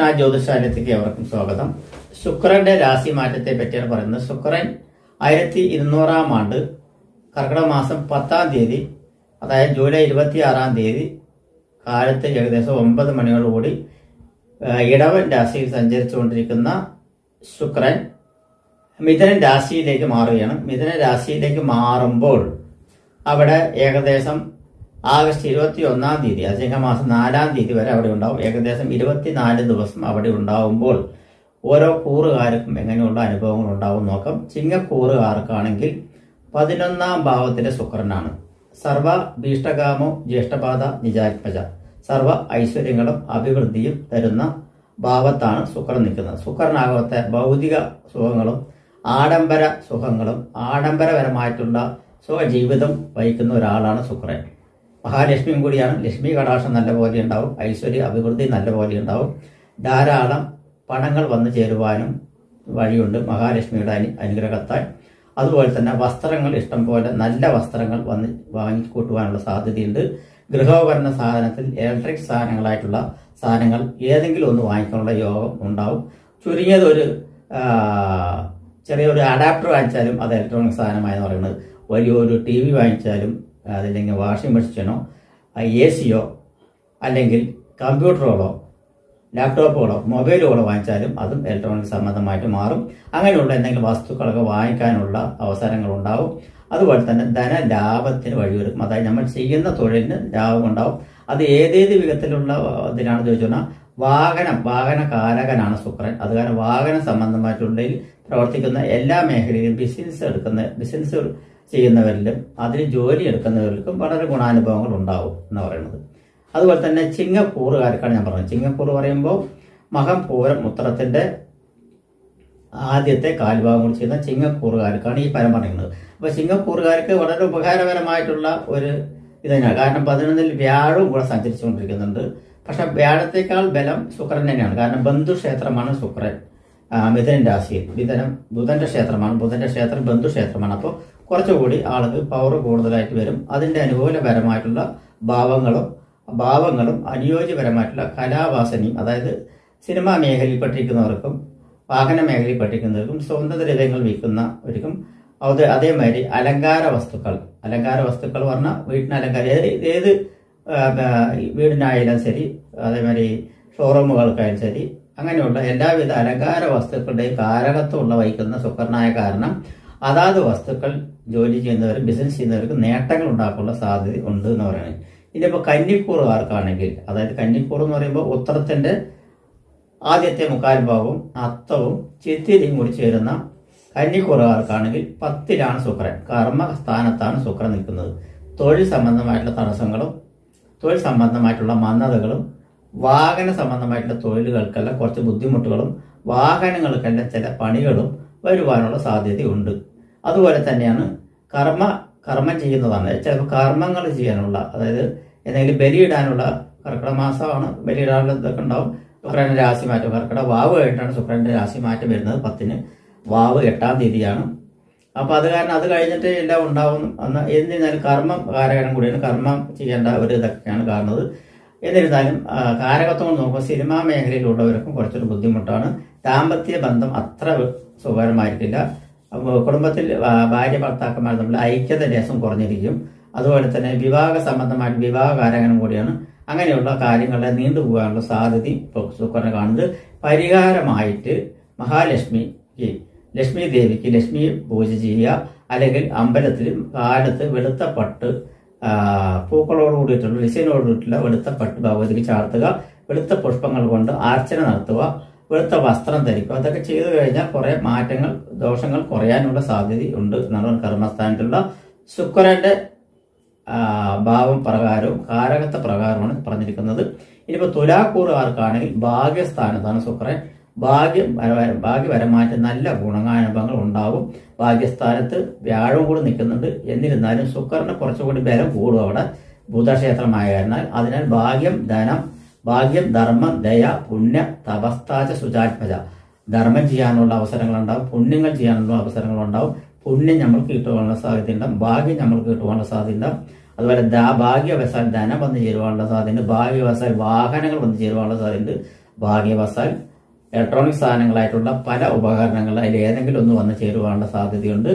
കൃഷ്ണ ജ്യോതിഷാലയത്തിലേക്ക് എവർക്കും സ്വാഗതം. ശുക്രന്റെ രാശി മാറ്റത്തെ പറ്റിയാണ് പറയുന്നത്. ശുക്രൻ 1200 ആണ്ട് കർക്കിടക മാസം 10-ാം തീയതി, അതായത് ജൂലൈ 26-ാം തീയതി കാലത്ത് ഏകദേശം 9 മണിയോടുകൂടി ഇടവൻ രാശിയിൽ സഞ്ചരിച്ചുകൊണ്ടിരിക്കുന്ന ശുക്രൻ മിഥുനൻ രാശിയിലേക്ക് മാറുകയാണ്. മിഥുന രാശിയിലേക്ക് മാറുമ്പോൾ അവിടെ ഏകദേശം ആഗസ്റ്റ് 21-ാം തീയതി, ചിങ്ങമാസം 4-ാം തീയതി വരെ അവിടെ ഉണ്ടാവും. ഏകദേശം 24 ദിവസം അവിടെ ഉണ്ടാവുമ്പോൾ ഓരോ കൂറുകാർക്കും എങ്ങനെയുള്ള അനുഭവങ്ങൾ ഉണ്ടാവും നോക്കാം. ചിങ്ങക്കൂറുകാർക്കാണെങ്കിൽ 11-ാം ഭാവത്തിലെ ശുക്രനാണ്. സർവ ഭീഷ്ടകാമോ ജ്യേഷ്ഠപാത നിജാത്മജ, സർവ ഐശ്വര്യങ്ങളും അഭിവൃദ്ധിയും തരുന്ന ഭാവത്താണ് ശുക്രൻ നിൽക്കുന്നത്. ശുക്രനാകത്തെ ഭൗതിക സുഖങ്ങളും ആഡംബര സുഖങ്ങളും ആഡംബരപരമായിട്ടുള്ള സുഖജീവിതം വഹിക്കുന്ന ഒരാളാണ് ശുക്രൻ. മഹാലക്ഷ്മിയും കൂടിയാണ്. ലക്ഷ്മി കടാക്ഷം നല്ല പോലെ ഉണ്ടാവും, ഐശ്വര്യ അഭിവൃദ്ധി നല്ല പോലെ ഉണ്ടാവും, ധാരാളം പണങ്ങൾ വന്നു ചേരുവാനും വഴിയുണ്ട് മഹാലക്ഷ്മിയുടെ അനുഗ്രഹത്താൽ. അതുപോലെ തന്നെ വസ്ത്രങ്ങൾ ഇഷ്ടം പോലെ നല്ല വസ്ത്രങ്ങൾ വന്ന് വാങ്ങിക്കൂട്ടുവാനുള്ള സാധ്യതയുണ്ട്. ഗൃഹോപകരണ സാധനത്തിൽ ഇലക്ട്രിക് സാധനങ്ങളായിട്ടുള്ള സാധനങ്ങൾ ഏതെങ്കിലും ഒന്ന് വാങ്ങിക്കാനുള്ള യോഗം ഉണ്ടാവും. ചുരുങ്ങിയത് ഒരു ചെറിയൊരു അഡാപ്റ്റർ വാങ്ങിച്ചാലും അത് ഇലക്ട്രോണിക് സാധനമായെന്ന് പറയുന്നത്. വലിയൊരു TV വാങ്ങിച്ചാലും അതില്ലെങ്കിൽ വാഷിംഗ് മെഷീനോ AC-യോ അല്ലെങ്കിൽ കമ്പ്യൂട്ടറുകളോ ലാപ്ടോപ്പുകളോ മൊബൈലുകളോ വാങ്ങിച്ചാലും അതും ഇലക്ട്രോണിക് സംബന്ധമായിട്ട് മാറും. അങ്ങനെയുള്ള എന്തെങ്കിലും വസ്തുക്കളൊക്കെ വാങ്ങിക്കാനുള്ള അവസരങ്ങൾ ഉണ്ടാവും. അതുപോലെ തന്നെ ധനലാഭത്തിന് വഴിയൊരുക്കും. അതായത് നമ്മൾ ചെയ്യുന്ന തൊഴിലിന് ലാഭം ഉണ്ടാവും. അത് ഏതേത് വിധത്തിലുള്ള ഇതിനാണെന്ന് ചോദിച്ചാൽ വാഹനകാരകനാണ് ശുക്രൻ. അത് കാരണം വാഹന സംബന്ധമായിട്ടുള്ളതിൽ പ്രവർത്തിക്കുന്ന എല്ലാ മേഖലയിലും ബിസിനസ് ചെയ്യുന്നവരിലും അതിന് ജോലി എടുക്കുന്നവർക്കും വളരെ ഗുണാനുഭവങ്ങൾ ഉണ്ടാവും എന്ന് പറയുന്നത്. അതുപോലെ തന്നെ ചിങ്ങക്കൂറുകാർക്കാണ് ഞാൻ പറഞ്ഞത്. ചിങ്ങക്കൂറ് പറയുമ്പോൾ മകം പൂരം ഉത്തരത്തിന്റെ ആദ്യത്തെ കാൽഭാഗം കൂടി ചെയ്യുന്ന ചിങ്ങക്കൂറുകാർക്കാണ് ഈ ഫലം പറയുന്നത്. അപ്പൊ ചിങ്ങക്കൂറുകാർക്ക് വളരെ ഉപകാരപരമായിട്ടുള്ള ഒരു ഇതന്നെയാണ്. കാരണം 11-ൽ വ്യാഴവും കൂടെ സഞ്ചരിച്ചുകൊണ്ടിരിക്കുന്നുണ്ട്. പക്ഷെ വ്യാഴത്തേക്കാൾ ബലം ശുക്രൻ തന്നെയാണ്. കാരണം ബന്ധുക്ഷേത്രമാണ് ശുക്രൻ. മിഥുനൻ രാശിയിൽ ബുധന്റെ ക്ഷേത്രമാണ്. ബുധന്റെ ക്ഷേത്രം ബന്ധുക്ഷേത്രമാണ്. അപ്പോൾ കുറച്ചുകൂടി ആൾക്ക് പവർ കൂടുതലായിട്ട് വരും. അതിന്റെ അനുകൂലപരമായിട്ടുള്ള ഭാവങ്ങളും അനുയോജ്യപരമായിട്ടുള്ള കലാവാസനയും, അതായത് സിനിമാ മേഖലയിൽ പഠിക്കുന്നവർക്കും വാഹന മേഖലയിൽ പഠിക്കുന്നവർക്കും സ്വന്തം ദ്രവ്യങ്ങൾ വിൽക്കുന്നവർക്കും അതേമാതിരി അലങ്കാര വസ്തുക്കൾ പറഞ്ഞാൽ വീടിന് അലങ്കാരം ഏത് വീടിനായാലും ശരി, അതേമാതിരി ഷോറൂമുകൾക്കായാലും ശരി, അങ്ങനെയുള്ള എല്ലാവിധ അലങ്കാര വസ്തുക്കളുടെയും കാരകത്വമുള്ള വഹിക്കുന്ന ശുക്രനായ കാരണം അതാത് വസ്തുക്കൾ ജോലി ചെയ്യുന്നവരും ബിസിനസ് ചെയ്യുന്നവർക്കും നേട്ടങ്ങൾ ഉണ്ടാക്കാനുള്ള സാധ്യത ഉണ്ട് എന്ന് പറയുന്നത്. ഇനിയിപ്പോൾ കന്നിക്കൂറുകാർക്കാണെങ്കിൽ, അതായത് കന്നിക്കൂറ് എന്ന് പറയുമ്പോൾ ഉത്തരത്തിന്റെ ആദ്യത്തെ മുക്കാൽ ഭാഗവും അത്തവും ചിത്തിരിയും കൂടി ചേരുന്ന കന്നിക്കൂറുകാർക്കാണെങ്കിൽ 10-ലാണ് ശുക്രൻ. കർമ്മ സ്ഥാനത്താണ് ശുക്രൻ നിൽക്കുന്നത്. തൊഴിൽ സംബന്ധമായിട്ടുള്ള തടസ്സങ്ങളും തൊഴിൽ സംബന്ധമായിട്ടുള്ള മന്ദതകളും വാഹന സംബന്ധമായിട്ടുള്ള തൊഴിലുകൾക്കെല്ലാം കുറച്ച് ബുദ്ധിമുട്ടുകളും വാഹനങ്ങൾക്കെല്ലാം ചില പണികളും വരുവാനുള്ള സാധ്യതയുണ്ട്. അതുപോലെ തന്നെയാണ് കർമ്മം ചെയ്യുന്നതാണ്. ചിലപ്പോൾ കർമ്മങ്ങൾ ചെയ്യാനുള്ള, അതായത് എന്തെങ്കിലും ബലിയിടാനുള്ള കർക്കിടക മാസമാണ്, ബലിയിടാനുള്ള ഇതൊക്കെ ഉണ്ടാവും. ശുക്രന്റെ രാശി മാറ്റം കർക്കിടക വാവ് ആയിട്ടാണ് ശുക്രന്റെ രാശി മാറ്റം വരുന്നത്. 10-ന് വാവ് 8-ാം തീയതിയാണ്. അപ്പൊ അത് കാരണം അത് കഴിഞ്ഞിട്ട് എല്ലാം ഉണ്ടാവും. എന്നിരുന്നാലും കർമ്മം കാരകനം കൂടിയാണ്. കർമ്മം ചെയ്യേണ്ട ഒരു ഇതൊക്കെയാണ് കാണുന്നത്. എന്നിരുന്നാലും കാരകത്വം നോക്കുമ്പോൾ സിനിമാ മേഖലയിലുള്ളവർക്കും കുറച്ചൊരു ബുദ്ധിമുട്ടാണ്. ദാമ്പത്യ ബന്ധം അത്ര സുഖകരമായിരിക്കില്ല. കുടുംബത്തിൽ ഭാര്യ ഭർത്താക്കന്മാർ തമ്മിൽ ഐക്യത ലേശം കുറഞ്ഞിരിക്കും. അതുപോലെ തന്നെ വിവാഹ സംബന്ധമായിട്ട് വിവാഹകാരകനും കൂടിയാണ്. അങ്ങനെയുള്ള കാര്യങ്ങളെ നീണ്ടുപോകാനുള്ള സാധ്യത ഇപ്പോൾ ശുക്രനെ കാണുന്നത്. പരിഹാരമായിട്ട് ലക്ഷ്മി ദേവിക്ക് ലക്ഷ്മി പൂജ ചെയ്യുക, അല്ലെങ്കിൽ അമ്പലത്തിൽ കാലത്ത് വെളുത്ത പട്ട് പൂക്കളോട് കൂടിയിട്ടുള്ള ഡിസൈനോട് കൂടിയിട്ടുള്ള വെളുത്ത പട്ട് ഭഗവതിക്ക് ചാർത്തുക, വെളുത്ത പുഷ്പങ്ങൾ കൊണ്ട് അർച്ചന നടത്തുക, വെളുത്ത വസ്ത്രം ധരിക്കുക. അതൊക്കെ ചെയ്തു കഴിഞ്ഞാൽ കുറെ മാറ്റങ്ങൾ ദോഷങ്ങൾ കുറയാനുള്ള സാധ്യത ഉണ്ട് എന്നാണ് കർമ്മസ്ഥാനത്തുള്ള ശുക്രന്റെ ഭാവം പ്രകാരവും കാരകത്വ പ്രകാരമാണ് പറഞ്ഞിരിക്കുന്നത്. ഇനിയിപ്പോൾ തുലാക്കൂറുകാർക്കാണെങ്കിൽ ഭാഗ്യസ്ഥാനത്താണ് ശുക്രൻ. ഭാഗ്യപരമായിട്ട് നല്ല ഗുണാനുഭവങ്ങൾ ഉണ്ടാവും. ഭാഗ്യസ്ഥാനത്ത് വ്യാഴവും കൂടി നിൽക്കുന്നുണ്ട്. എന്നിരുന്നാലും ശുക്രന് കുറച്ചുകൂടി ബലം കൂടും അവിടെ ബുധക്ഷേത്രമായതിനാൽ. അതിനാൽ ഭാഗ്യം ധർമ്മം ദയ പുണ്യ തപസ്താച സുജാത്മജ, ധർമ്മം ചെയ്യാനുള്ള അവസരങ്ങളുണ്ടാവും, പുണ്യങ്ങൾ ചെയ്യാനുള്ള അവസരങ്ങളുണ്ടാവും. പുണ്യം നമ്മൾക്ക് കിട്ടുവാനുള്ള സാധ്യതയുണ്ടാവും, ഭാഗ്യം നമ്മൾക്ക് കിട്ടുവാനുള്ള സാധ്യതയുണ്ടാവും. അതുപോലെ ഭാഗ്യവശാൽ ധനം വന്നു ചേരുവാനുള്ള സാധ്യതയുണ്ട്, ഭാഗ്യവശാൽ വാഹനങ്ങൾ വന്നു ചേരുവാനുള്ള സാധ്യതയുണ്ട്. ഭാഗ്യവശാൽ ഇലക്ട്രോണിക് സാധനങ്ങളായിട്ടുള്ള പല ഉപകരണങ്ങൾ അതിൽ ഏതെങ്കിലും ഒന്ന് വന്ന് ചേരുവാനുള്ള സാധ്യതയുണ്ട്.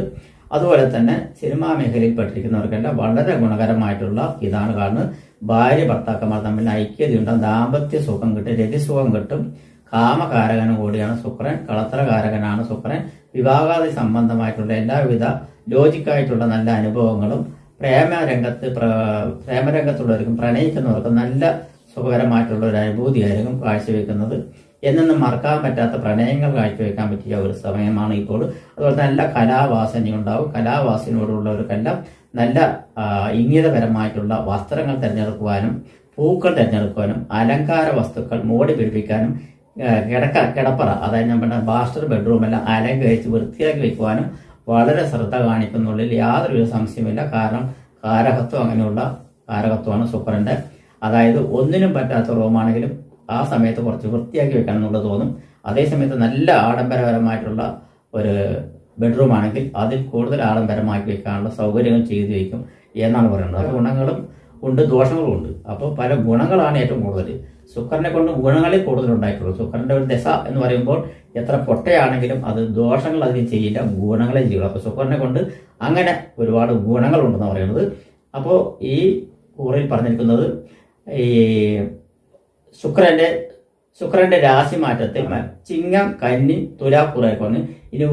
അതുപോലെ തന്നെ സിനിമാ മേഖലയിൽ പെട്ടിരിക്കുന്നവർക്കെല്ലാം വളരെ ഗുണകരമായിട്ടുള്ള ഇതാണ് കാണുന്നത്. ഭാര്യ ഭർത്താക്കന്മാർ തമ്മിൽ ഐക്യതയുണ്ടാകും, ദാമ്പത്യ സുഖം കിട്ടും, രതിസുഖം കിട്ടും. കാമകാരകനും കൂടിയാണ് ശുക്രൻ, കളത്രകാരകനാണ് ശുക്രൻ. വിവാഹാദി സംബന്ധമായിട്ടുള്ള എല്ലാവിധ ലോജിക്കായിട്ടുള്ള നല്ല അനുഭവങ്ങളും പ്രേമരംഗത്തുള്ളവർക്കും പ്രണയിക്കുന്നവർക്കും നല്ല സുഖകരമായിട്ടുള്ള ഒരു അനുഭൂതിയായിരിക്കും കാഴ്ചവെക്കുന്നത്. എന്നെന്നും മറക്കാൻ പറ്റാത്ത പ്രണയങ്ങൾ കാഴ്ചവെക്കാൻ പറ്റിയ ഒരു സമയമാണ് ഇപ്പോൾ. അതുപോലെ നല്ല കലാവാസനയുണ്ടാവും. കലാവാസനയോടുള്ളവർക്കെല്ലാം നല്ല ഇംഗിതപരമായിട്ടുള്ള വസ്ത്രങ്ങൾ തിരഞ്ഞെടുക്കുവാനും പൂക്കൾ തിരഞ്ഞെടുക്കുവാനും അലങ്കാര വസ്തുക്കൾ മോടി പിടിപ്പിക്കാനും കിടപ്പറ, അതായത് നമ്മുടെ മാസ്റ്റർ ബെഡ്റൂം എല്ലാം അലങ്കരിച്ച് വൃത്തിയാക്കി വെക്കുവാനും വളരെ ശ്രദ്ധ കാണിക്കുന്നുള്ളിൽ യാതൊരു സംശയമില്ല. കാരണം കാരകത്വം അങ്ങനെയുള്ള കാരകത്വമാണ് ശുക്രന്റെ. അതായത് ഒന്നിനും പറ്റാത്ത റൂമാണെങ്കിലും ആ സമയത്ത് കുറച്ച് വൃത്തിയാക്കി വെക്കണം എന്നുള്ളത് തോന്നും. അതേസമയത്ത് നല്ല ആഡംബരപരമായിട്ടുള്ള ഒരു ബെഡ്റൂം ആണെങ്കിൽ അതിൽ കൂടുതൽ ആഡംബരമാക്കി വെക്കാനുള്ള സൗകര്യങ്ങൾ ചെയ്തു വയ്ക്കും എന്നാണ് പറയുന്നത്. അപ്പോൾ ഗുണങ്ങളും ഉണ്ട്, ദോഷങ്ങളും ഉണ്ട്. അപ്പോൾ പല ഗുണങ്ങളാണ് ഏറ്റവും കൂടുതൽ. ശുക്രനെ കൊണ്ട് ഗുണങ്ങളിൽ കൂടുതൽ ഉണ്ടായിട്ടുള്ളൂ. ശുക്രന്റെ ഒരു ദശ എന്ന് പറയുമ്പോൾ എത്ര പൊട്ടയാണെങ്കിലും അത് ദോഷങ്ങൾ അതിന് ചെയ്യില്ല, ഗുണങ്ങളെ ചെയ്യുള്ളൂ. അപ്പോൾ ശുക്രനെ കൊണ്ട് അങ്ങനെ ഒരുപാട് ഗുണങ്ങളുണ്ടെന്ന് പറയുന്നത്. അപ്പോൾ ഈ കൂറിൽ പറഞ്ഞിരിക്കുന്നത് ഈ ശുക്രന്റെ രാശി മാറ്റത്തിൽ ചിങ്ങം, കന്നി, തുലാക്കൂറായിക്കൊണ്ട് ഇനി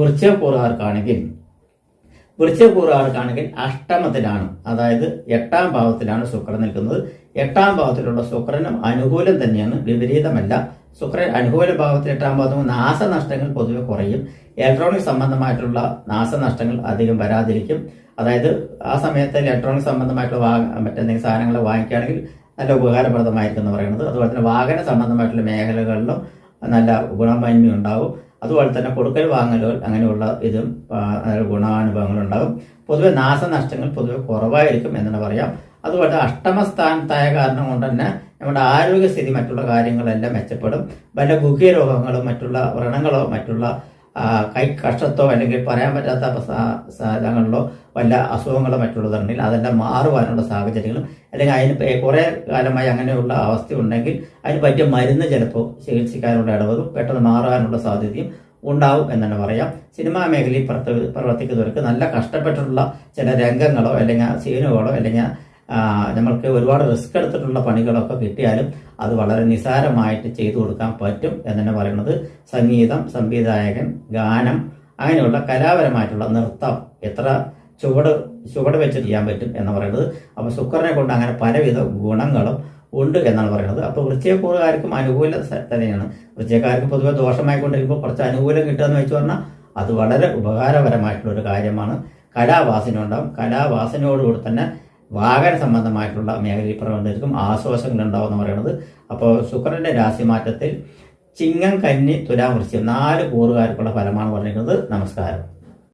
വൃശ്ചികക്കൂറുകാർക്കാണെങ്കിൽ അഷ്ടമത്തിലാണ്, അതായത് 8ാം ഭാവത്തിലാണ് ശുക്രൻ നിൽക്കുന്നത്. 8ാം ഭാവത്തിലുള്ള ശുക്രനും അനുകൂലം തന്നെയാണ്, വിപരീതമല്ല. ശുക്രൻ അനുകൂല ഭാവത്തിൽ 8ാം ഭാവത്തിൽ നാശനഷ്ടങ്ങൾ പൊതുവെ കുറയും. ഇലക്ട്രോണിക് സംബന്ധമായിട്ടുള്ള നാശനഷ്ടങ്ങൾ അധികം വരാതിരിക്കും. അതായത് ആ സമയത്ത് ഇലക്ട്രോണിക് സംബന്ധമായിട്ടുള്ള മറ്റെന്തെങ്കിലും സാധനങ്ങൾ വാങ്ങിക്കുകയാണെങ്കിൽ നല്ല ഉപകാരപ്രദമായിരിക്കും എന്ന് പറയുന്നത്. അതുപോലെ തന്നെ വാഹന സംബന്ധമായിട്ടുള്ള മേഖലകളിലും നല്ല ഗുണമേന്മ ഉണ്ടാവും. അതുപോലെ തന്നെ കൊടുക്കൽ വാങ്ങലുകൾ അങ്ങനെയുള്ള ഇതും ഗുണാനുഭവങ്ങളുണ്ടാകും. പൊതുവെ നാശനഷ്ടങ്ങൾ പൊതുവെ കുറവായിരിക്കും എന്നാണ് പറയാം. അതുപോലെ അഷ്ടമസ്ഥാനത്തായ കാരണം കൊണ്ട് തന്നെ നമ്മുടെ ആരോഗ്യസ്ഥിതി മറ്റുള്ള കാര്യങ്ങളെല്ലാം മെച്ചപ്പെടും. വല്ല ഗുഹ്യ രോഗങ്ങളോ മറ്റുള്ള വ്രണങ്ങളോ മറ്റുള്ള കൈ കഷ്ടത്തോ അല്ലെങ്കിൽ പറയാൻ പറ്റാത്ത സാധനങ്ങളിലോ വല്ല അസുഖങ്ങളോ മറ്റുള്ളതുണ്ടെങ്കിൽ അതെല്ലാം മാറുവാനുള്ള സാഹചര്യങ്ങളും അല്ലെങ്കിൽ അതിന് കുറേ കാലമായി അങ്ങനെയുള്ള അവസ്ഥ ഉണ്ടെങ്കിൽ അതിന് പറ്റിയ മരുന്ന് ചിലപ്പോൾ ചികിത്സിക്കാനുള്ള ഇടവതും പെട്ടെന്ന് മാറാനുള്ള സാധ്യതയും ഉണ്ടാവും എന്ന് പറയാം. സിനിമാ മേഖലയിൽ പ്രവർത്തിക്കുന്നവർക്ക് നല്ല കഷ്ടപ്പെട്ടിട്ടുള്ള ചില രംഗങ്ങളോ അല്ലെങ്കിൽ സീനുകളോ അല്ലെങ്കിൽ നമ്മൾക്ക് ഒരുപാട് റിസ്ക് എടുത്തിട്ടുള്ള പണികളൊക്കെ കിട്ടിയാലും അത് വളരെ നിസാരമായിട്ട് ചെയ്തു കൊടുക്കാൻ പറ്റും എന്ന് പറയുന്നത്. സംഗീതം, സംവിധായകൻ, ഗാനം അങ്ങനെയുള്ള കലാപരമായിട്ടുള്ള നൃത്തം എത്ര ചുവട് വെച്ച് ചെയ്യാൻ പറ്റും എന്ന് പറയുന്നത്. അപ്പോൾ ശുക്രനെ കൊണ്ട് അങ്ങനെ പലവിധ ഗുണങ്ങളും ഉണ്ട് എന്നാണ് പറയുന്നത്. അപ്പോൾ വൃശ്ചികക്കൂറുകാർക്കും അനുകൂല തന്നെയാണ്. വൃശ്ചികക്കാർക്ക് പൊതുവെ ദോഷമായിക്കൊണ്ടിരിക്കുമ്പോൾ കുറച്ച് അനുകൂലം കിട്ടുക എന്ന് വെച്ച് പറഞ്ഞാൽ അത് വളരെ ഉപകാരപരമായിട്ടുള്ള ഒരു കാര്യമാണ്. കലാവാസന ഉണ്ടാവും. കലാവാസനയോടുകൂടി തന്നെ വാഹന സംബന്ധമായിട്ടുള്ള മേഖലയിൽ പ്രവർത്തിക്കും ആശ്വാസങ്ങൾ ഉണ്ടാവും എന്ന് പറയുന്നത്. അപ്പോൾ ശുക്രന്റെ രാശിമാറ്റത്തിൽ ചിങ്ങം, കന്നി, തുലാം, വൃശ്ചികം 4 കൂറുകാർക്കുള്ള ഫലമാണ് പറഞ്ഞിരിക്കുന്നത്. നമസ്കാരം.